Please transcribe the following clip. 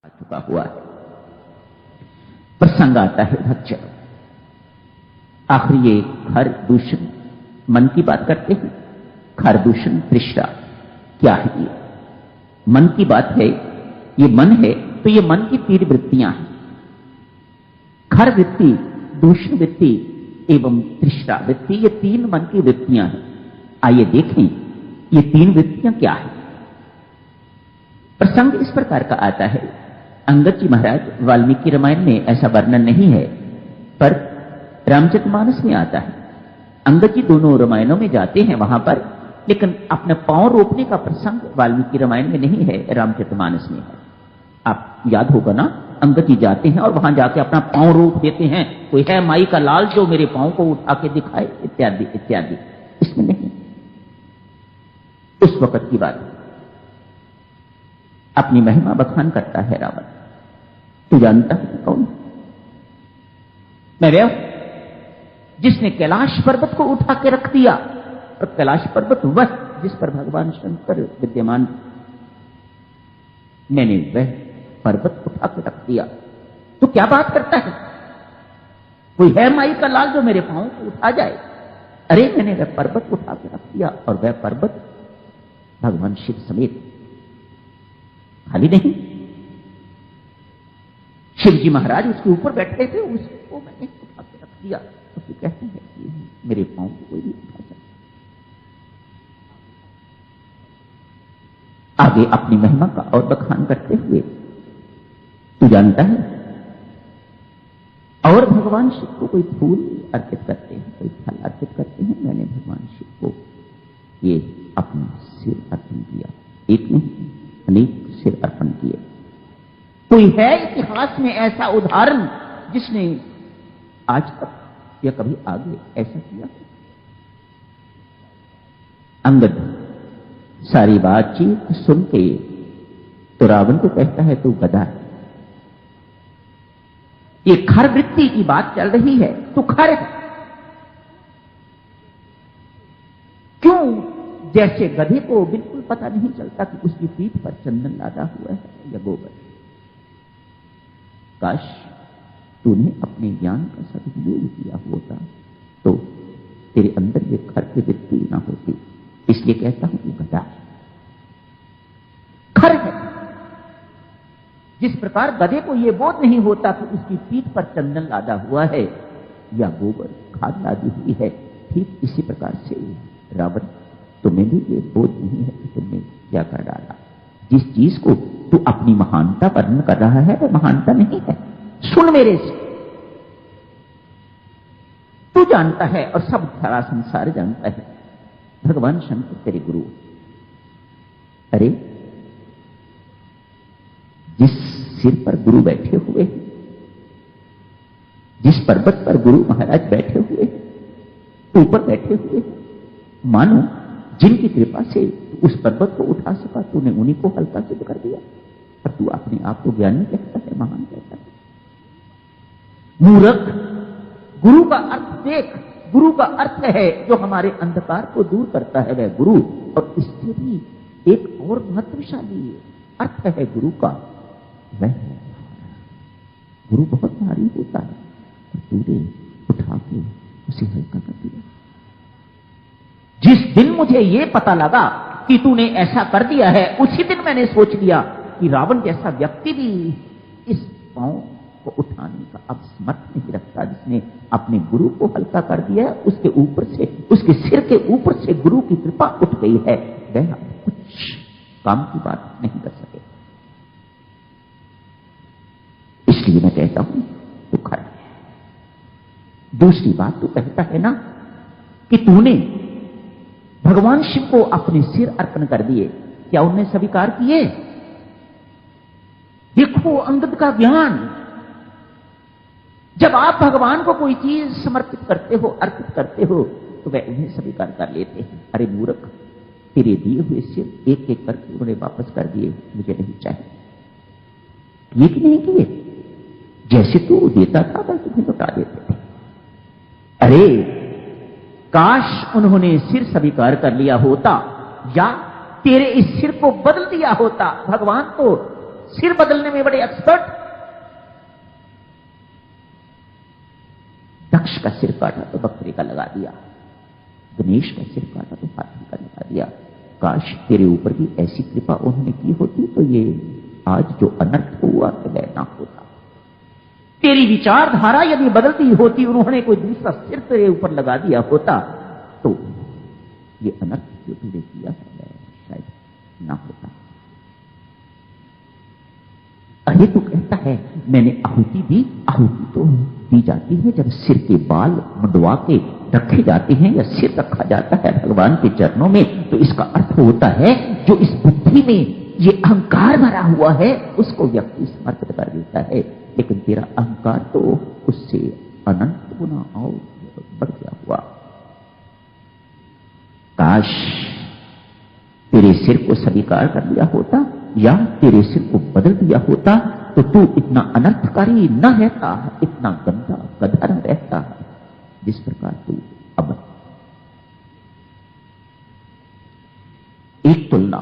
चुका हुआ है। प्रसंग आता है भक्तजनों, आखिर ये खर दूषण मन की बात करते हैं। खर दूषण तृष्णा क्या है? ये मन की बात है, ये मन है तो ये मन की 3 वृत्तियां हैं। खर वृत्ति, दूषण वृत्ति एवं तृष्णा वृत्ति, ये 3 मन की वृत्तियां हैं। आइए देखें ये 3 वृत्तियां क्या है। प्रसंग इस प्रकार का आता है। अंगद जी महाराज वाल्मीकि रामायण में ऐसा वर्णन नहीं है, पर रामचरितमानस में आता है। अंगद जी दोनों रामायणों में जाते हैं वहां पर, लेकिन अपने पांव रोपने का प्रसंग वाल्मीकि रामायण में नहीं है, रामचरितमानस में है। आप याद होगा ना, अंगद जी जाते हैं और वहां जाके अपना पांव रोप देते हैं। कोई है माई का लाल जो मेरे पांव को उठा के दिखाए, इत्यादि इत्यादि। इसमें नहीं, उस वक्त की बात। अपनी महिमा बखान करता है रावण। तू जानता है कौन? मैं वह जिसने कैलाश पर्वत को उठा के रख दिया। और कैलाश पर्वत वह जिस पर भगवान शंकर विद्यमान, मैंने वह पर्वत उठा के रख दिया। तो क्या बात करता है? कोई है माई का लाल जो मेरे पांव को उठा जाए? अरे मैंने वह पर्वत उठा के रख दिया, और वह पर्वत भगवान शिव समेत। खाली नहीं, शिव जी महाराज उसके ऊपर बैठे थे, उसको मैंने उठा के रख दिया। तो कहते हैं कि मेरे पांव को कोई नहीं उठा सकता। आगे अपनी महिमा का और बखान करते हुए, तू जानता है, और भगवान शिव को कोई फूल अर्पित करते हैं, कोई फल अर्पित करते हैं। मैंने भगवान शिव को ये अपना सिर अर्पण किया। एक नहीं, अनेक सिर अर्पण किए। कोई है इतिहास में ऐसा उदाहरण जिसने आज तक या कभी आगे ऐसा किया? अंगद सारी बातचीत सुन के तो रावण को कहता है, तू गधा है। ये खर वृत्ति की बात चल रही है, तू खर है। क्यों? जैसे गधे को बिल्कुल पता नहीं चलता कि उसकी पीठ पर चंदन लादा हुआ है या गोबर। काश तूने अपने ज्ञान का सदुपयोग किया होता तो तेरे अंदर ये खर की वृत्ति ना होती। इसलिए कहता हूं तू गधा है, खर है। जिस प्रकार गधे को यह बोध नहीं होता कि उसकी पीठ पर चंदन लादा हुआ है या गोबर खाद लादी हुई है, ठीक इसी प्रकार से रावण, तुम्हें भी ये बोध नहीं है कि तुमने क्या कर डाला। जिस चीज को तू अपनी महानता वर्णन कर रहा है वह महानता नहीं है। सुन मेरे से, तू जानता है और सब सारा संसार जानता है, भगवान शंकर तेरे गुरु। अरे जिस सिर पर गुरु बैठे हुए हैं, जिस पर्वत पर गुरु महाराज बैठे हुए हैं, ऊपर बैठे हुए हैं, मानो जिनकी कृपा से उस पर्वत को उठा सका, तूने उन्हीं को हल्का सिद्ध कर दिया। और तू अपने आप को ज्ञानी कहता है, महान कहता है। मूर्ख, गुरु का अर्थ देख। गुरु का अर्थ है जो हमारे अंधकार को दूर करता है, वह गुरु। और इससे भी एक और महत्वशाली अर्थ है गुरु का, वह है गुरु बहुत भारी होता है और तूने उठा के उसे हल्का कर दिया। जिस दिन मुझे यह पता लगा कि तूने ऐसा कर दिया है, उसी दिन मैंने सोच लिया कि रावण जैसा व्यक्ति भी इस पांव को उठाने का अब समर्थ नहीं रखता। जिसने अपने गुरु को हल्का कर दिया, उसके ऊपर से, उसके सिर के ऊपर से गुरु की कृपा उठ गई है, वह कुछ काम की बात नहीं कर सके। इसलिए मैं कहता हूं तू खड़ा है। दूसरी बात, तू कहता है ना कि तूने भगवान शिव को अपने सिर अर्पण कर दिए। क्या उनने स्वीकार किए? देखो अंगद का ज्ञान। जब आप भगवान को कोई चीज समर्पित करते हो, अर्पित करते हो, तो वह उन्हें स्वीकार कर लेते हैं। अरे मूर्ख, तेरे दिए हुए सिर एक एक करके उन्होंने वापस कर दिए, मुझे नहीं चाहिए। ये कि नहीं किए? जैसे तू देता था वह तुम्हें लौटा देते थे। अरे काश उन्होंने सिर स्वीकार कर लिया होता, या तेरे इस सिर को बदल दिया होता। भगवान तो सिर बदलने में बड़े एक्सपर्ट। दक्ष का सिर काटा तो बकरी का लगा दिया, गणेश का सिर काटा तो हाथी का लगा दिया। काश तेरे ऊपर भी ऐसी कृपा उन्होंने की होती तो ये आज जो अनर्थ हुआ वह ना होता। तेरी विचारधारा यदि बदलती होती, उन्होंने कोई दूसरा सिर तेरे ऊपर लगा दिया होता तो ये अनर्थ जो तूने किया है शायद ना होता। अरे तू कहता है मैंने आहुति दी, आहुति तो दी जाती है जब सिर के बाल मुंडवा के रखे जाते हैं या सिर रखा जाता है भगवान के चरणों में, तो इसका अर्थ होता है जो इस बुद्धि में ये अहंकार भरा हुआ है उसको व्यक्ति समर्पित कर देता है। लेकिन तेरा अहंकार तो उससे अनंत गुना और बढ़ गया हुआ। काश तेरे सिर को स्वीकार कर लिया होता या तेरे सिर को बदल दिया होता तो तू इतना अनर्थकारी न रहता, इतना गंदा गधा न रहता जिस प्रकार तू अब। एक तुलना